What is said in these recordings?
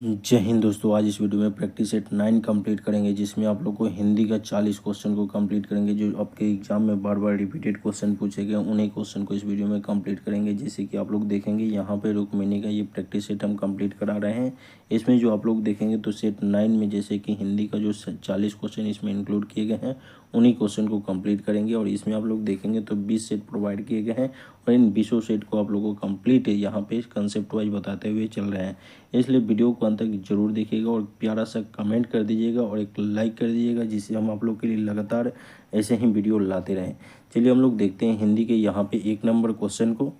जय हिंद दोस्तों। आज इस वीडियो में प्रैक्टिस सेट 9 कंप्लीट करेंगे, जिसमें आप लोग को हिंदी का 40 क्वेश्चन को कंप्लीट करेंगे। जो आपके एग्जाम में बार बार रिपीटेड क्वेश्चन पूछे गए उन्हीं क्वेश्चन को इस वीडियो में कंप्लीट करेंगे। जैसे कि आप लोग देखेंगे यहाँ पे रुक्मिणी का ये प्रैक्टिस सेट हम कंप्लीट करा रहे हैं। इसमें जो आप लोग देखेंगे तो सेट 9 में जैसे कि हिंदी का जो 40 क्वेश्चन इसमें इंक्लूड किए गए हैं उन्हीं क्वेश्चन को कंप्लीट करेंगे। और इसमें आप लोग देखेंगे तो 20 सेट प्रोवाइड किए गए हैं और इन 20 सेट को आप लोगों को कंप्लीट यहाँ पे कंसेप्ट वाइज बताते हुए चल रहे हैं। इसलिए वीडियो को अंत तक जरूर देखिएगा और प्यारा सा कमेंट कर दीजिएगा और एक लाइक कर दीजिएगा, जिससे हम आप लोग के लिए लगातार ऐसे ही वीडियो लाते रहें। चलिए हम लोग देखते हैं हिंदी के यहाँ पे 1 नंबर क्वेश्चन को।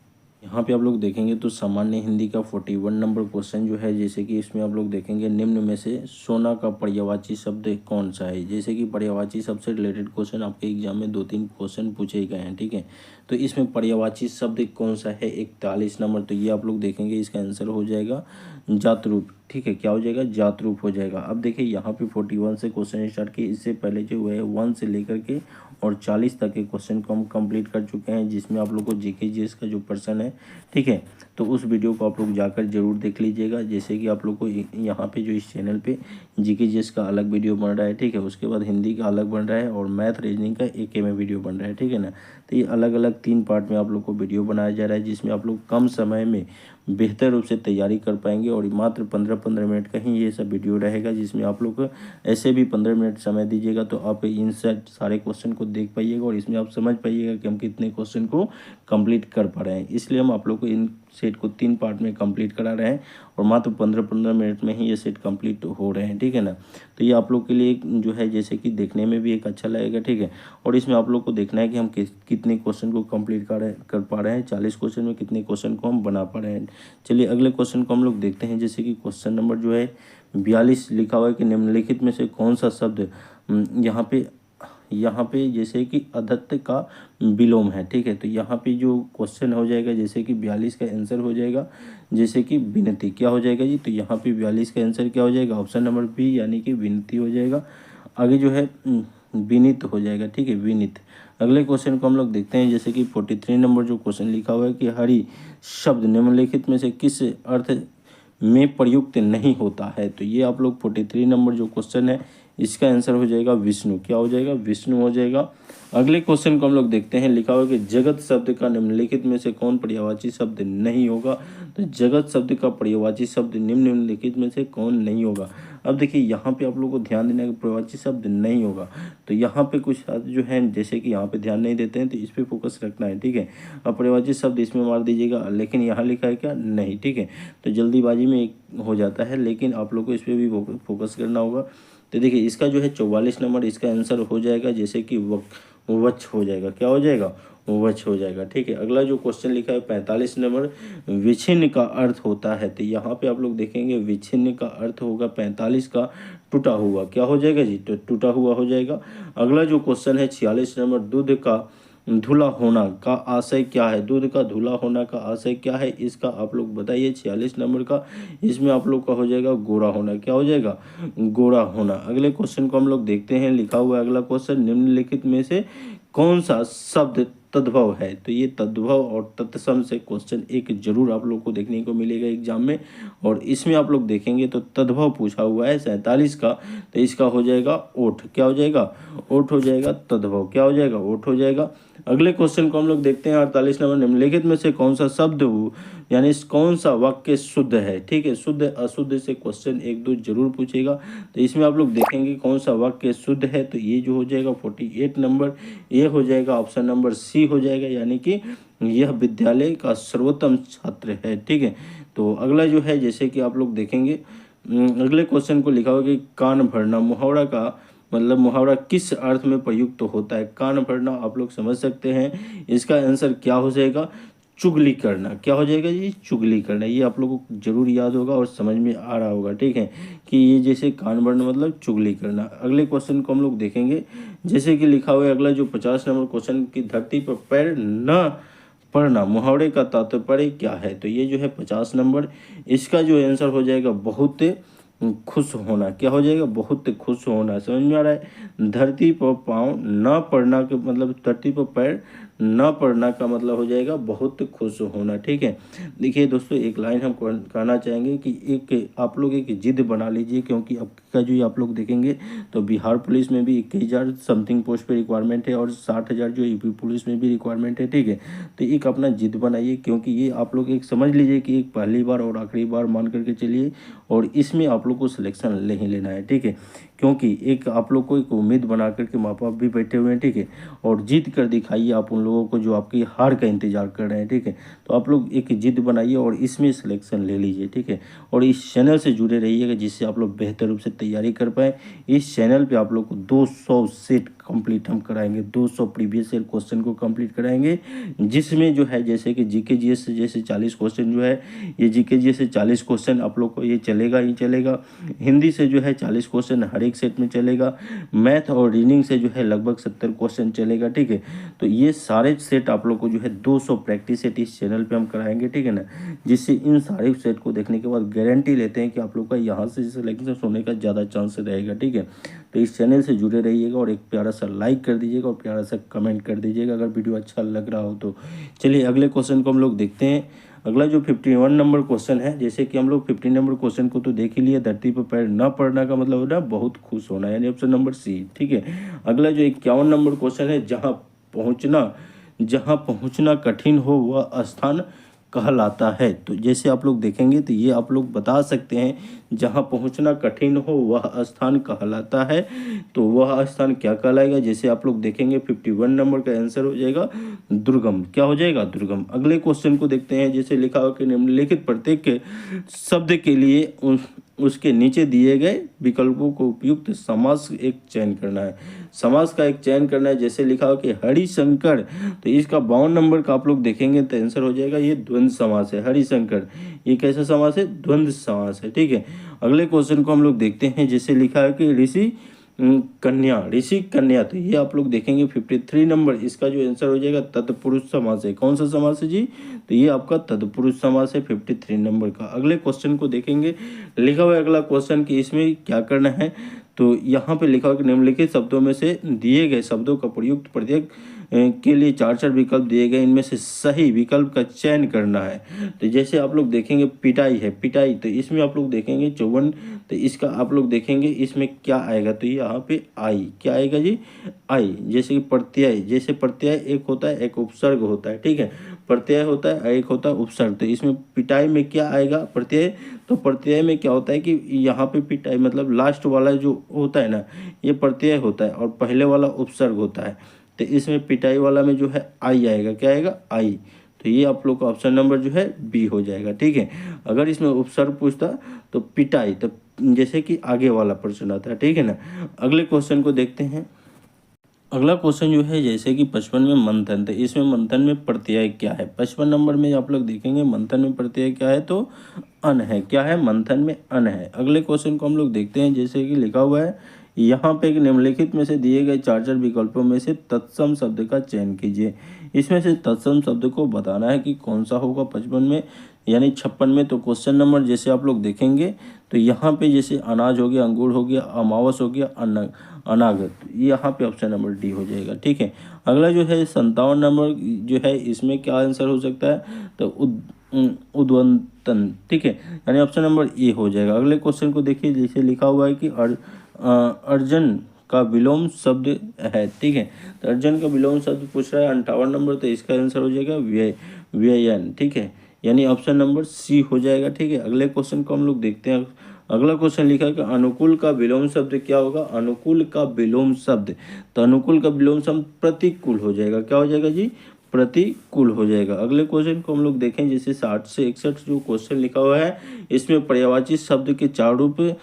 यहाँ पे आप लोग देखेंगे तो सामान्य हिंदी का 41 नंबर क्वेश्चन जो है, जैसे कि इसमें आप लोग देखेंगे निम्न में से सोना का पर्यायवाची शब्द कौन सा है। जैसे कि पर्यायवाची शब्द से रिलेटेड क्वेश्चन आपके एग्जाम में 2-3 क्वेश्चन पूछे गए हैं, ठीक है। तो इसमें पर्यायवाची शब्द कौन सा है 41 नंबर, तो ये आप लोग देखेंगे इसका आंसर हो जाएगा जातरूप, ठीक है। क्या हो जाएगा? जातरूप हो जाएगा। अब देखिए यहाँ पे 41 से क्वेश्चन स्टार्ट किए, इससे पहले जो है 1 से लेकर के और 40 तक के क्वेश्चन को हम कंप्लीट कर चुके हैं, जिसमें आप लोग को जीके जीएस का जो पर्सन है, ठीक है। तो उस वीडियो को आप लोग जाकर जरूर देख लीजिएगा। जैसे कि आप लोग को यहाँ पे जो इस चैनल पे जीके जीएस का अलग वीडियो बन रहा है, ठीक है। उसके बाद हिंदी का अलग बन रहा है और मैथ रीजनिंग का एक में वीडियो बन रहा है, ठीक है ना। तो ये अलग अलग 3 पार्ट में आप लोग को वीडियो बनाया जा रहा है, जिसमें आप लोग कम समय में बेहतर रूप से तैयारी कर पाएंगे। और मात्र 15-15 मिनट का ही ये सब वीडियो रहेगा, जिसमें आप लोग ऐसे भी 15 मिनट समय दीजिएगा तो आप इन सारे क्वेश्चन को देख पाइएगा और इसमें आप समझ पाइएगा कि हम कितने क्वेश्चन को कंप्लीट कर पा रहे हैं। इसलिए हम आप लोग को इन सेट को 3 पार्ट में कंप्लीट करा रहे हैं और मात्र 15-15 मिनट में ही ये सेट कंप्लीट हो रहे हैं, ठीक है ना। तो ये आप लोग के लिए जो है जैसे कि देखने में भी एक अच्छा लगेगा, ठीक है। और इसमें आप लोग को देखना है कि हम कितने क्वेश्चन को कंप्लीट कर पा रहे हैं। 40 क्वेश्चन में कितने क्वेश्चन को हम बना पा रहे हैं। चलिए अगले क्वेश्चन को हम लोग देखते हैं। जैसे कि क्वेश्चन नंबर जो है 42 लिखा हुआ है कि निम्नलिखित में से कौन सा शब्द यहाँ पे जैसे कि अदत्त का विलोम है, ठीक है। तो यहाँ पे जो क्वेश्चन हो जाएगा जैसे कि 42 का आंसर हो जाएगा जैसे कि विनती। क्या हो जाएगा जी? तो यहाँ पे 42 का आंसर क्या हो जाएगा? ऑप्शन नंबर बी यानी कि विनती हो जाएगा। आगे जो है विनित हो जाएगा, ठीक है, विनित। अगले क्वेश्चन को हम लोग देखते हैं। जैसे कि 43 नंबर जो क्वेश्चन लिखा हुआ है कि हरि शब्द निम्नलिखित में से किस अर्थ में प्रयुक्त नहीं होता है। तो ये आप लोग 43 नंबर जो क्वेश्चन है इसका आंसर हो जाएगा विष्णु। क्या हो जाएगा? विष्णु हो जाएगा। अगले क्वेश्चन को हम लोग देखते हैं। लिखा हुआ है कि जगत शब्द का निम्नलिखित में से कौन पर्यायवाची शब्द नहीं होगा। तो जगत शब्द का पर्यायवाची शब्द निम्नलिखित में से कौन नहीं होगा। अब देखिए यहाँ पे आप लोग को ध्यान देना है कि पर्यायवाची शब्द नहीं होगा। तो यहाँ पे कुछ जो है जैसे कि यहाँ पे ध्यान नहीं देते हैं, तो इस पे फोकस रखना है, ठीक है। अब पर्यायवाची शब्द इसमें मार दीजिएगा, लेकिन यहाँ लिखा है क्या? नहीं, ठीक है। तो जल्दीबाजी में एक हो जाता है, लेकिन आप लोग को इस पर भी फोकस करना होगा। तो देखिए इसका जो है 44 नंबर इसका आंसर हो जाएगा जैसे कि वच हो जाएगा। क्या हो जाएगा? वच हो जाएगा, ठीक है। अगला जो क्वेश्चन लिखा है 45 नंबर विच्छिन्न का अर्थ होता है। तो यहाँ पे आप लोग देखेंगे विच्छिन्न का अर्थ होगा 45 का टूटा हुआ। क्या हो जाएगा जी? तो टूटा हुआ हो जाएगा। अगला जो क्वेश्चन है 46 नंबर दूध का धुला होना का आशय क्या है। दूध का धुला होना का आशय क्या है, इसका आप लोग बताइए। 46 नंबर का इसमें आप लोग का हो जाएगा गोरा होना। क्या हो जाएगा? गोरा होना। अगले क्वेश्चन को हम लोग देखते हैं। लिखा हुआ है अगला क्वेश्चन निम्नलिखित में से कौन सा शब्द तद्भव है। तो ये तद्भव और तत्सम से क्वेश्चन एक जरूर आप लोग को देखने को मिलेगा एग्जाम में। और इसमें आप लोग देखेंगे तो तद्भव पूछा हुआ है 47 का, तो इसका हो जाएगा ओठ। क्या हो जाएगा? ओठ हो जाएगा। तद्भव क्या हो जाएगा? ओठ हो जाएगा। अगले क्वेश्चन को हम लोग देखते हैं 48 नंबर निम्नलिखित में से कौन सा शब्द यानी कौन सा वाक्य शुद्ध है, ठीक है। शुद्ध अशुद्ध से क्वेश्चन 1-2 जरूर पूछेगा। तो इसमें आप लोग देखेंगे कौन सा वाक्य शुद्ध है, तो ये जो हो जाएगा 48 नंबर ये हो जाएगा ऑप्शन नंबर सी हो जाएगा, यानी कि यह विद्यालय का सर्वोत्तम छात्र है, ठीक है। तो अगला जो है जैसे कि आप लोग देखेंगे अगले क्वेश्चन को लिखा होगा कि कान भरना मुहावरा का मतलब मुहावरा किस अर्थ में प्रयुक्त होता है। कान भरना आप लोग समझ सकते हैं, इसका आंसर क्या हो जाएगा? चुगली करना। क्या हो जाएगा जी? चुगली करना। ये आप लोगों को जरूर याद होगा और समझ में आ रहा होगा, ठीक है, कि ये जैसे कान भरना मतलब चुगली करना। अगले क्वेश्चन को हम लोग देखेंगे। जैसे कि लिखा हुआ है अगला जो 50 नंबर क्वेश्चन की धरती पर पैर न पढ़ना मुहावरे का तात्पर्य क्या है। तो ये जो है 50 नंबर इसका जो आंसर हो जाएगा बहुत खुश होना। क्या हो जाएगा? बहुत खुश होना। समझ में आ रहा है? धरती पर पाँव न पड़ना के मतलब धरती पर पैर न पढ़ना का मतलब हो जाएगा बहुत खुश होना। ठीक है, देखिए दोस्तों, एक लाइन हम कहना चाहेंगे कि एक आप लोग एक जिद बना लीजिए, क्योंकि अब का जो आप लोग देखेंगे तो बिहार पुलिस में भी 21,000 समथिंग पोस्ट पे रिक्वायरमेंट है और 60,000 जो यूपी पुलिस में भी रिक्वायरमेंट है। ठीक है, तो एक अपना जिद बनाइए, क्योंकि ये आप लोग एक समझ लीजिए कि एक पहली बार और आखिरी बार मान करके चलिए, और इसमें आप लोग को सिलेक्शन ले ही लेना है। ठीक है, क्योंकि एक आप लोग को एक उम्मीद बना करके माँ बाप भी बैठे हुए हैं। ठीक है, और जीत कर दिखाइए आप उन लोगों को जो आपकी हार का इंतजार कर रहे हैं। ठीक है, तो आप लोग एक जिद बनाइए और इसमें सिलेक्शन ले लीजिए। ठीक है, और इस चैनल से जुड़े रहिएगा, जिससे आप लोग बेहतर रूप से तैयारी कर पाएँ। इस चैनल पे आप लोग को 200 सेट कंप्लीट हम कराएंगे, 200 प्रीवियस ईयर क्वेश्चन को कंप्लीट कराएंगे, जिसमें जो है जैसे कि जीके जीएस से जैसे 40 क्वेश्चन जो है, ये जीके जीएस से 40 क्वेश्चन आप लोग को ये चलेगा ही चलेगा। हिंदी से जो है 40 क्वेश्चन हर एक सेट में चलेगा। मैथ और रीजनिंग से जो है लगभग 70 क्वेश्चन चलेगा। ठीक है, तो ये सारे सेट आप लोग को जो है 200 प्रैक्टिस सेट इस चैनल पे हम कराएंगे। ठीक है ना, जिससे इन सारे सेट को देखने के बाद गारंटी लेते हैं कि आप लोग का यहाँ से सिलेक्शन होने का ज़्यादा चांस रहेगा। ठीक है, तो इस चैनल से जुड़े रहिएगा और एक प्यारा सा लाइक कर दीजिएगा और प्यारा सा कमेंट कर दीजिएगा अगर वीडियो अच्छा लग रहा हो तो। चलिए अगले क्वेश्चन को हम लोग देखते हैं। अगला जो 51 नंबर क्वेश्चन है, जैसे कि हम लोग 50 नंबर क्वेश्चन को तो देख ही लिए, धरती पर पैर न पड़ना का मतलब होना बहुत खुश होना, यानी ऑप्शन नंबर सी। ठीक है, अगला जो 51 नंबर क्वेश्चन है, जहाँ पहुँचना कठिन हो वह स्थान कहलाता है। तो जैसे आप लोग देखेंगे तो ये आप लोग बता सकते हैं, जहाँ पहुँचना कठिन हो वह स्थान कहलाता है, तो वह स्थान क्या कहलाएगा। जैसे आप लोग देखेंगे 51 नंबर का आंसर हो जाएगा दुर्गम। क्या हो जाएगा? दुर्गम। अगले क्वेश्चन को देखते हैं, जैसे लिखा हो कि निम्नलिखित प्रत्येक शब्द के लिए उसके नीचे दिए गए विकल्पों को उपयुक्त समास एक चयन करना है। समास का एक चयन करना है। जैसे लिखा हो कि हरिशंकर, तो इसका 52 नंबर का आप लोग देखेंगे तो आंसर हो जाएगा ये द्वंद्व समास है। हरिशंकर ये कैसा समास है? द्वंद्व समास है। ठीक है, अगले क्वेश्चन को हम लोग देखते हैं, जैसे लिखा है कि ऋषि कन्या, तो ये आप लोग देखेंगे 53 नंबर, इसका जो आंसर हो जाएगा तत्पुरुष समास है। कौन सा समास है जी? तो ये आपका तत्पुरुष समास है 53 नंबर का। अगले क्वेश्चन को देखेंगे, लिखा हुआ है अगला क्वेश्चन कि इसमें क्या करना है। तो यहाँ पे लिखा हुआ कि निम्नलिखित शब्दों में से दिए गए शब्दों का प्रयुक्त प्रत्येक के लिए 4 विकल्प दिए गए, इनमें से सही विकल्प का चयन करना है। तो जैसे आप लोग देखेंगे पिटाई है, पिटाई, तो इसमें आप लोग देखेंगे 54, तो इसका आप लोग देखेंगे इसमें क्या आएगा, तो यहाँ पे आई, क्या आएगा जी? आई। जैसे कि प्रत्यय, जैसे प्रत्यय एक होता है एक उपसर्ग होता है। ठीक है, प्रत्यय होता है एक होता है उपसर्ग, तो इसमें पिटाई में क्या आएगा? प्रत्यय। तो प्रत्यय में क्या होता है कि यहाँ पे पिटाई मतलब लास्ट वाला जो होता है ना, ये प्रत्यय होता है और पहले वाला उपसर्ग होता है, तो इसमें पिटाई वाला में जो है आई आएगा। क्या आएगा? आई। तो ये आप लोग का ऑप्शन नंबर जो है बी हो जाएगा। ठीक है, अगर इसमें उपसर्ग पूछता तो पिटाई, तो जैसे कि आगे वाला प्रश्न आता है। ठीक है ना, अगले क्वेश्चन को देखते हैं। अगला क्वेश्चन जो है, जैसे कि 55 में मंथन, तो इसमें मंथन में प्रत्यय क्या है? 55 नंबर में आप लोग देखेंगे मंथन में प्रत्यय क्या है, तो अन है। क्या है? मंथन में अन है। अगले क्वेश्चन को हम लोग देखते हैं, जैसे कि लिखा हुआ है यहाँ पे एक निम्नलिखित में से दिए गए 4 विकल्पों में से तत्सम शब्द का चयन कीजिए। इसमें से तत्सम शब्द को बताना है कि कौन सा होगा 55 में, यानी 56 में। तो क्वेश्चन नंबर जैसे आप लोग देखेंगे तो यहाँ पे जैसे अनाज हो गया, अंगूर हो गया, अमावस हो गया, अनागत, यहाँ पे ऑप्शन नंबर डी हो जाएगा। ठीक है, अगला जो है 57 नंबर जो है, इसमें क्या आंसर हो सकता है, तो उद्वंतन। ठीक है, यानी ऑप्शन नंबर ए हो जाएगा। अगले क्वेश्चन को देखिए, जैसे लिखा हुआ है कि अर्जन का विलोम शब्द है। ठीक है, तो अर्जन का विलोम शब्द पूछ रहा है 58 नंबर, तो इसका आंसर हो जाएगा व्ययन। ठीक है, यानी ऑप्शन नंबर सी हो जाएगा। ठीक है, अगले क्वेश्चन को हम लोग देखते हैं। अगला क्वेश्चन लिखा है कि अनुकूल का विलोम शब्द क्या होगा? अनुकूल का विलोम शब्द, तो अनुकूल का विलोम शब्द प्रतिकूल हो जाएगा। क्या हो जाएगा जी? प्रतिकूल हो जाएगा। अगले क्वेश्चन को हम लोग देखें, जैसे 60 से 61 जो क्वेश्चन लिखा हुआ है, इसमें पर्यायवाची शब्द के 4 रूप,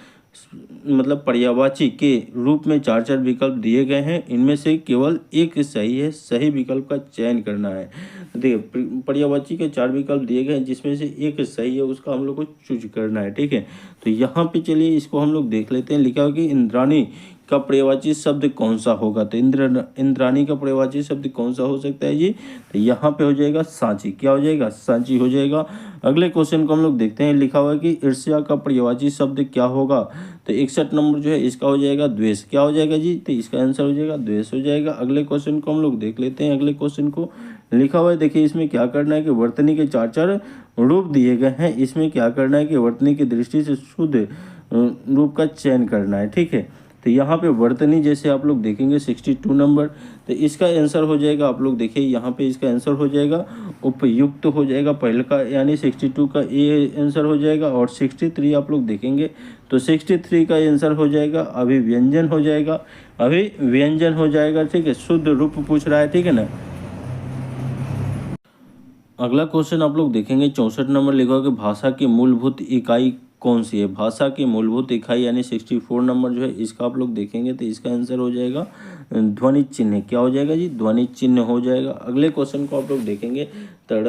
मतलब पर्यायवाची के रूप में 4 विकल्प दिए गए हैं, इनमें से केवल एक सही है, सही विकल्प का चयन करना है। देखिए पर्यायवाची के 4 विकल्प दिए गए हैं, जिसमें से एक सही है, उसका हम लोग को चूज करना है। ठीक है, तो यहाँ पे चलिए इसको हम लोग देख लेते हैं। लिखा है कि इंद्राणी का पर्यायवाची शब्द कौन सा होगा? तो इंद्राणी का पर्यायवाची शब्द कौन सा हो सकता है जी? तो यहाँ पे हो जाएगा सांची। क्या हो जाएगा? सांची हो जाएगा। अगले क्वेश्चन को हम लोग देखते हैं। लिखा हुआ है कि ईर्ष्या का पर्यायवाची शब्द क्या होगा? तो 61 नंबर जो है इसका हो जाएगा द्वेष। क्या हो जाएगा जी? तो इसका आंसर हो जाएगा द्वेष हो जाएगा। अगले क्वेश्चन को हम लोग देख लेते हैं। अगले क्वेश्चन को लिखा हुआ है, देखिए इसमें क्या करना है कि वर्तनी के 4 रूप दिए गए हैं। इसमें क्या करना है कि वर्तनी की दृष्टि से शुद्ध रूप का चयन करना है। ठीक है, तो यहाँ पे वर्तनी जैसे आप लोग देखेंगे 62 नंबर, तो इसका आंसर हो जाएगा, आप लोग देखिए यहाँ पे इसका आंसर हो जाएगा उपयुक्त हो जाएगा पहले का, यानी 62 का ए आंसर हो जाएगा। और 63 आप लोग देखेंगे तो 63 का आंसर हो जाएगा अभिव्यंजन हो जाएगा, अभिव्यंजन हो जाएगा। ठीक है, शुद्ध रूप पूछ रहा है, ठीक है ना। अगला क्वेश्चन आप लोग देखेंगे 64 नंबर लिखा होगा कि भाषा की मूलभूत इकाई कौन सी है? भाषा की मूलभूत इकाई यानी 64 नंबर जो है इसका आप लोग देखेंगे तो इसका आंसर हो जाएगा ध्वनि चिन्ह। क्या हो जाएगा जी? ध्वनि चिन्ह हो जाएगा। अगले क्वेश्चन को आप लोग देखेंगे तड़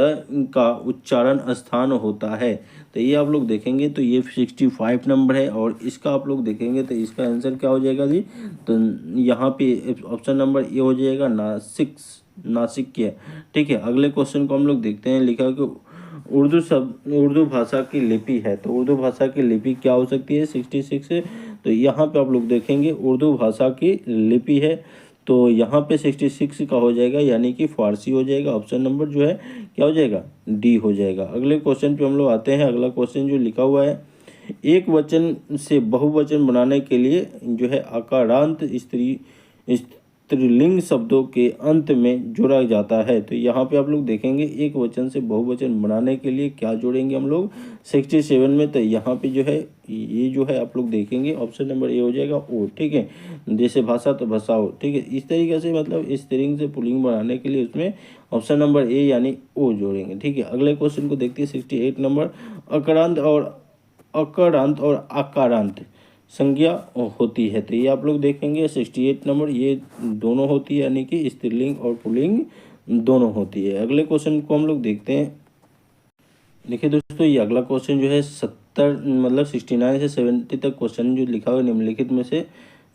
का उच्चारण स्थान होता है, तो ये आप लोग देखेंगे तो ये 65 नंबर है। और इसका आप लोग देखेंगे तो इसका आंसर क्या हो जाएगा जी? तो यहाँ पे ऑप्शन नंबर ए हो जाएगा नासिक। ठीक है, अगले क्वेश्चन को हम लोग देखते हैं। लिखा है कि उर्दू भाषा की लिपि है, तो उर्दू भाषा की लिपि क्या हो सकती है? 66। तो यहाँ पे आप लोग देखेंगे उर्दू भाषा की लिपि है, तो यहाँ पे 66 का हो जाएगा, यानी कि फारसी हो जाएगा। ऑप्शन नंबर जो है क्या हो जाएगा? डी हो जाएगा। अगले क्वेश्चन पे हम लोग आते हैं। अगला क्वेश्चन जो लिखा हुआ है, एक वचन से बहुवचन बनाने के लिए जो है आकारांत स्त्रीलिंग शब्दों के अंत में जोड़ा जाता है। तो यहाँ पे आप लोग देखेंगे एक वचन से बहुवचन बनाने के लिए क्या जोड़ेंगे हम लोग 67 में? तो यहाँ पे जो है ये जो है आप लोग देखेंगे ऑप्शन नंबर ए हो जाएगा ओ। ठीक है, जैसे भाषा तो भसाओ। ठीक है, इस तरीके से मतलब स्त्रीलिंग से पुल्लिंग बनाने के लिए उसमें ऑप्शन नंबर ए यानी ओ जोड़ेंगे। ठीक है, अगले क्वेश्चन को देखते हैं 68 नंबर। अकारांत और आकारांत संज्ञा होती है, तो ये आप लोग देखेंगे 68 नंबर, ये दोनों होती है, यानी कि स्त्रीलिंग और पुल्लिंग दोनों होती है। अगले क्वेश्चन को हम लोग देखते हैं। देखिए दोस्तों, ये अगला क्वेश्चन जो है 69 से 70 तक क्वेश्चन जो लिखा हुआ है, निम्नलिखित में से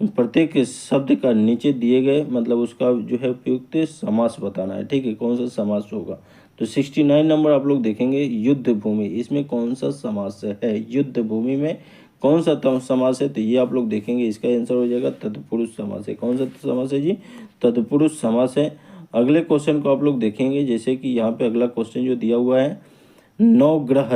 प्रत्येक शब्द का नीचे दिए गए मतलब उसका जो है उपयुक्त समास बताना है। ठीक है, कौन सा समास होगा? तो 69 नंबर आप लोग देखेंगे युद्ध भूमि, इसमें कौन सा समास है? युद्ध भूमि में कौन सा समास है? तो ये आप लोग देखेंगे इसका आंसर हो जाएगा तत्पुरुष समास है। कौन सा समास है जी? तत्पुरुष समास है। अगले क्वेश्चन को आप लोग देखेंगे, जैसे कि यहाँ पे अगला क्वेश्चन जो दिया हुआ है, नवग्रह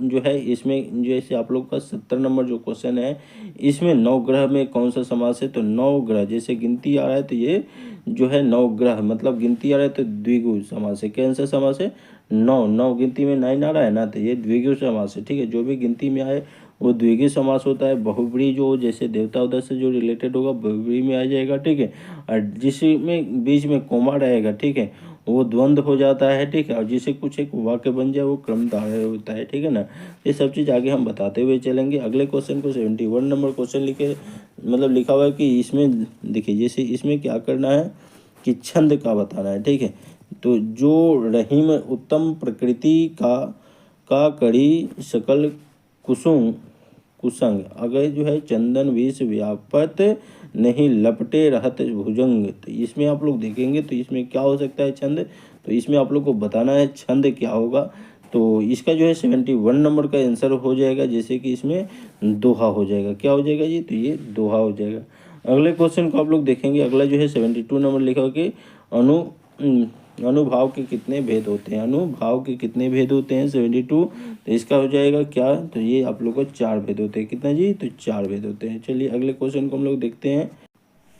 जो है, इसमें जैसे आप लोग का 70 नंबर जो क्वेश्चन है, इसमें नवग्रह में कौन सा समास है? तो नवग्रह, जैसे गिनती आ रहा है तो ये जो है नवग्रह मतलब गिनती आ रहा है तो द्विगु समास है। कौन सा समास है? नौ गिनती में 9 आ रहा है ना, तो ये द्विगु समास है। ठीक है, जो भी गिनती में आए वो द्विगु समास होता है। बहुब्री जो जैसे देवता उदय से जो रिलेटेड होगा बहुब्री में आ जाएगा। ठीक है, और जिसमें बीच में कोमा रहेगा, ठीक है, वो द्वंद्व हो जाता है। ठीक है, और जिसे कुछ एक वाक्य बन जाए वो क्रमधारय होता है। ठीक है ना, ये सब चीज़ आगे हम बताते हुए चलेंगे। अगले क्वेश्चन को 71 नंबर क्वेश्चन लिखा हुआ है कि इसमें देखिए, जैसे इसमें क्या करना है कि छंद का बताना है। ठीक है, तो जो रहीम उत्तम प्रकृति का कड़ी सकल कुसंग अगर जो है चंदन विष व्यापत नहीं लपटे रहत भुजंग, तो इसमें आप लोग देखेंगे तो इसमें क्या हो सकता है छंद? तो इसमें आप लोग को बताना है छंद क्या होगा। तो इसका जो है 71 नंबर का आंसर हो जाएगा, जैसे कि इसमें दोहा हो जाएगा। क्या हो जाएगा जी? तो ये दोहा हो जाएगा। अगले क्वेश्चन को आप लोग देखेंगे। अगला जो है 72 नंबर लिखा हो कि अनुभाव के कितने भेद होते हैं? अनुभाव के कितने भेद होते हैं? 72। तो इसका हो जाएगा क्या? तो ये आप लोग को 4 भेद होते हैं। कितना जी? तो 4 भेद होते हैं। चलिए अगले क्वेश्चन को हम लोग देखते हैं।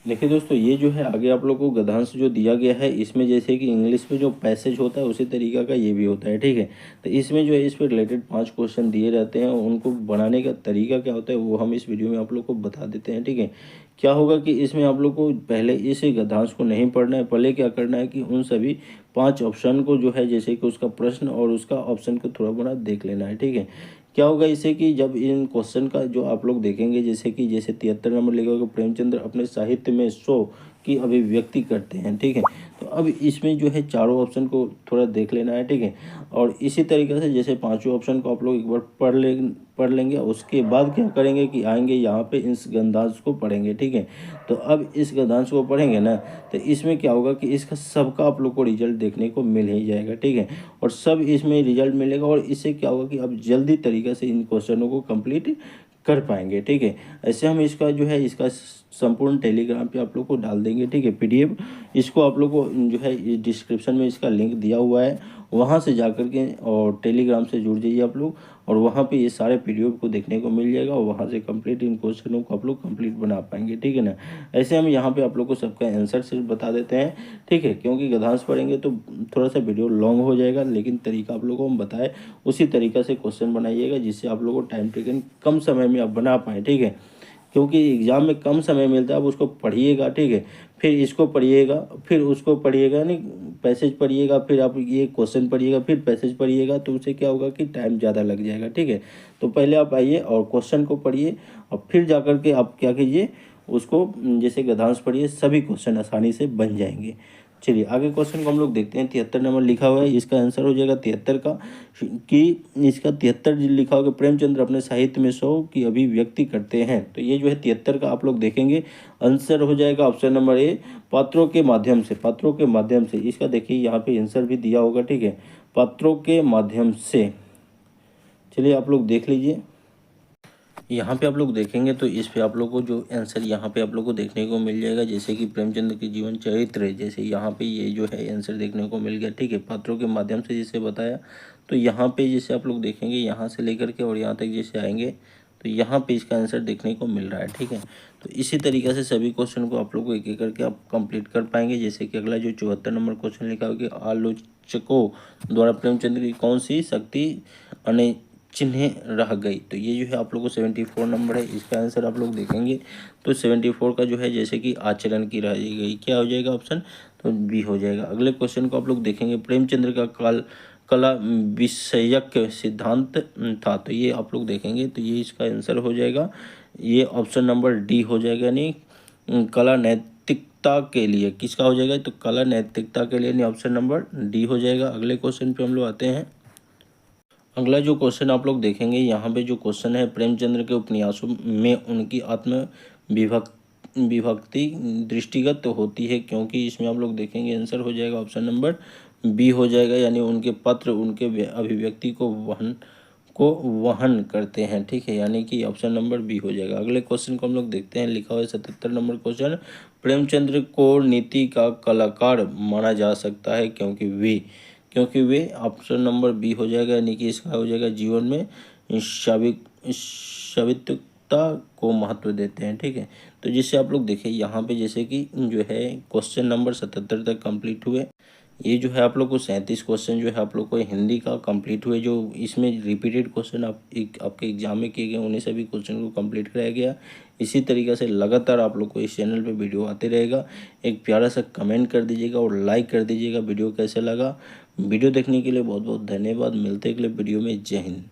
देखिए दोस्तों, ये जो है आगे आप लोग को गद्यांश जो दिया गया है, इसमें जैसे कि इंग्लिश में जो पैसेज होता है उसी तरीका का ये भी होता है। ठीक है, तो इसमें जो है इस पर रिलेटेड 5 क्वेश्चन दिए रहते हैं, उनको बनाने का तरीका क्या होता है वो हम इस वीडियो में आप लोग को बता देते हैं। ठीक है, क्या होगा कि इसमें आप लोग को पहले इस गद्यांश को नहीं पढ़ना है, पहले क्या करना है कि उन सभी 5 ऑप्शन को जो है जैसे कि उसका प्रश्न और उसका ऑप्शन को थोड़ा बहुत देख लेना है। ठीक है, क्या होगा इससे कि जब इन क्वेश्चन का जो आप लोग देखेंगे, जैसे 73 नंबर लिखा होगा प्रेमचंद्र अपने साहित्य में 100 की अभिव्यक्ति करते हैं, ठीक है। तो अब इसमें जो है चारों ऑप्शन को थोड़ा देख लेना है, ठीक है। और इसी तरीके से जैसे पांचों ऑप्शन को आप लोग एक बार पढ़ लेंगे, उसके बाद क्या करेंगे कि आएंगे यहाँ पे इस गद्यांश को पढ़ेंगे, ठीक है। तो अब इस गद्यांश को पढ़ेंगे ना, तो इसमें क्या होगा कि इसका सबका आप लोग को रिजल्ट देखने को मिल ही जाएगा, ठीक है। और सब इसमें रिजल्ट मिलेगा, और इससे क्या होगा कि आप जल्दी तरीके से इन क्वेश्चनों को कंप्लीट कर पाएंगे, ठीक है। ऐसे हम इसका जो है इसका संपूर्ण टेलीग्राम पे आप लोग को डाल देंगे, ठीक है, पीडीएफ। इसको आप लोग को जो है डिस्क्रिप्शन में इसका लिंक दिया हुआ है, वहाँ से जा कर के और टेलीग्राम से जुड़ जाइए आप लोग, और वहाँ पे ये सारे पीडीएफ को देखने को मिल जाएगा, और वहाँ से कंप्लीट इन क्वेश्चनों को आप लोग कंप्लीट बना पाएंगे, ठीक है ना। ऐसे हम यहाँ पे आप लोग को सबका आंसर सिर्फ बता देते हैं, ठीक है, क्योंकि गद्यांश पढ़ेंगे तो थोड़ा सा वीडियो लॉन्ग हो जाएगा, लेकिन तरीका आप लोगों को हम बताए उसी तरीक़ा से क्वेश्चन बनाइएगा, जिससे आप लोगों को टाइम टेकन कम समय में आप बना पाएँ, ठीक है। क्योंकि एग्ज़ाम में कम समय मिलता है, आप उसको पढ़िएगा, ठीक है, फिर इसको पढ़िएगा, फिर उसको पढ़िएगा, यानी पैसेज पढ़िएगा, फिर आप ये क्वेश्चन पढ़िएगा, फिर पैसेज पढ़िएगा, तो उससे क्या होगा कि टाइम ज़्यादा लग जाएगा, ठीक है। तो पहले आप आइए और क्वेश्चन को पढ़िए, और फिर जा कर के आप क्या कीजिए, उसको जैसे गद्यांश पढ़िए, सभी क्वेश्चन आसानी से बन जाएंगे। चलिए आगे क्वेश्चन को हम लोग देखते हैं। 73 नंबर लिखा हुआ है, इसका आंसर हो जाएगा 73 का, कि इसका 73 लिखा होगा, प्रेमचंद्र अपने साहित्य में 100 की अभिव्यक्ति करते हैं। तो ये जो है 73 का आप लोग देखेंगे, आंसर हो जाएगा ऑप्शन नंबर ए, पात्रों के माध्यम से। पात्रों के माध्यम से इसका देखिए यहाँ पे आंसर भी दिया होगा, ठीक है, पात्रों के माध्यम से। चलिए आप लोग देख लीजिए, यहाँ पे आप लोग देखेंगे तो इस पे आप लोग को जो आंसर यहाँ पे आप लोग को देखने को मिल जाएगा, जैसे कि प्रेमचंद के जीवन चरित्र है, जैसे यहाँ पे ये जो है आंसर देखने को मिल गया, ठीक है, पात्रों के माध्यम से जैसे बताया। तो यहाँ पे जैसे आप लोग देखेंगे, यहाँ से लेकर के और यहाँ तक जैसे आएंगे, तो यहाँ पे इसका आंसर देखने को मिल रहा है, ठीक है। तो इसी तरीके से सभी क्वेश्चन को आप लोग को एक एक करके आप कंप्लीट कर पाएंगे। जैसे कि अगला जो 74 नंबर क्वेश्चन लिखा हो कि आलोचकों द्वारा प्रेमचंद की कौन सी शक्ति अने चिन्ह रह गई। तो ये जो है आप लोग को 74 नंबर है, इसका आंसर आप लोग देखेंगे तो 74 का जो है जैसे कि आचरण की रह गई, क्या हो जाएगा ऑप्शन, तो बी हो जाएगा। अगले क्वेश्चन को आप लोग देखेंगे, प्रेमचंद्र का कला विषयक सिद्धांत था। तो ये आप लोग देखेंगे तो ये इसका आंसर हो जाएगा, ये ऑप्शन नंबर डी हो जाएगा, यानी कला नैतिकता के लिए। किसका हो जाएगा, तो कला नैतिकता के लिए, यानी ऑप्शन नंबर डी हो जाएगा। अगले क्वेश्चन पे हम लोग आते हैं। अगला जो क्वेश्चन आप लोग देखेंगे, यहाँ पे जो क्वेश्चन है, प्रेमचंद्र के उपन्यासों में उनकी आत्म विभक्ति दृष्टिगत तो होती है, क्योंकि इसमें आप लोग देखेंगे आंसर हो जाएगा ऑप्शन नंबर बी हो जाएगा, यानी उनके पत्र उनके अभिव्यक्ति को वहन करते हैं, ठीक है, यानी कि ऑप्शन नंबर बी हो जाएगा। अगले क्वेश्चन को हम लोग देखते हैं, लिखा हुआ है 77 नंबर क्वेश्चन, प्रेमचंद्र को नीति का कलाकार माना जा सकता है क्योंकि वे ऑप्शन नंबर बी हो जाएगा, यानी कि इसका हो जाएगा जीवन में स्वायत्तता को महत्व देते हैं, ठीक है। तो जिससे आप लोग देखें यहाँ पे जैसे कि जो है क्वेश्चन नंबर 77 तक कंप्लीट हुए। ये जो है आप लोग को 37 क्वेश्चन जो है आप लोग को हिंदी का कंप्लीट हुए, जो इसमें रिपीटेड क्वेश्चन आपके एग्जाम में किए गए उन्हें सभी क्वेश्चन को कंप्लीट कराया गया। इसी तरीके से लगातार आप लोग को इस चैनल पे वीडियो आते रहेगा। एक प्यारा सा कमेंट कर दीजिएगा और लाइक कर दीजिएगा वीडियो कैसे लगा। वीडियो देखने के लिए बहुत बहुत धन्यवाद। मिलते हैं अगले वीडियो में। जय हिंद।